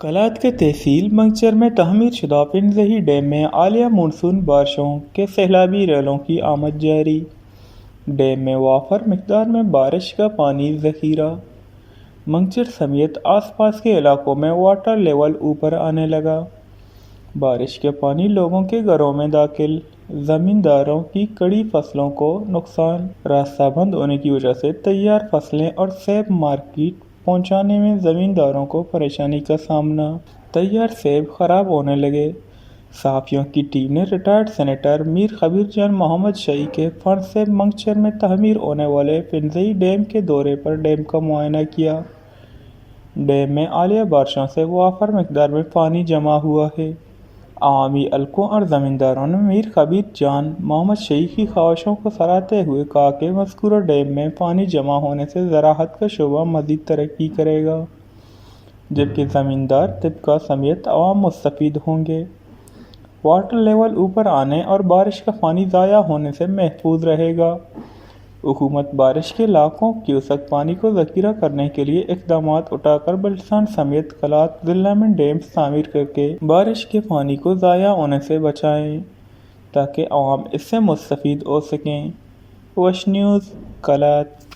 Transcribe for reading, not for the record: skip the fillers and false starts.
कलात के तहसील मंगचर में तहमीर शुदा पिंजही डैम में आलिया मानसून बारिशों के सैलाबी रेलों की आमद जारी। डैम में वाफर मिकदार में बारिश का पानी ज़खीरा। मंगचर समेत आसपास के इलाकों में वाटर लेवल ऊपर आने लगा। बारिश के पानी लोगों के घरों में दाखिल, ज़मींदारों की कड़ी फसलों को नुकसान। रास्ता बंद होने की वजह से तैयार फसलें और सेब मार्केट पहुंचाने में ज़मींदारों को परेशानी का सामना। तैयार सेब खराब होने लगे। सहाफ़ियों की टीम ने रिटायर्ड सेनेटर मीर खबीर जान मोहम्मद शई के फंड से मंगचर में तहमीर होने वाले पिंजई डैम के दौरे पर डैम का मुआयना किया। डैम में आलिया बारिशों से वाफर मिकदार में पानी जमा हुआ है। अवामी हलकों और ज़मींदारों ने मीर खबीर जान मोहम्मद शई की ख्वाहिशों को सराहते हुए कहा कि मज़कूरा डैम में पानी जमा होने से ज़राअत का शोबा मज़ीद तरक्की करेगा, जबकि ज़मींदार तबका समेत अवाम मुस्तफ़ीद होंगे। वाटर लेवल ऊपर आने और बारिश का पानी ज़ाया होने से महफूज रहेगा। हुकूमत बारिश के लाखों क्यूसेक पानी को ज़खीरा करने के लिए इक़दामात उठाकर बल्चिस्तान समेत कलात ज़िला में डैम्स तामीर करके बारिश के पानी को ज़ाया होने से बचाएं, ताकि अवाम इससे मुस्तफ़ीद हो सकें। वश न्यूज़, कलात।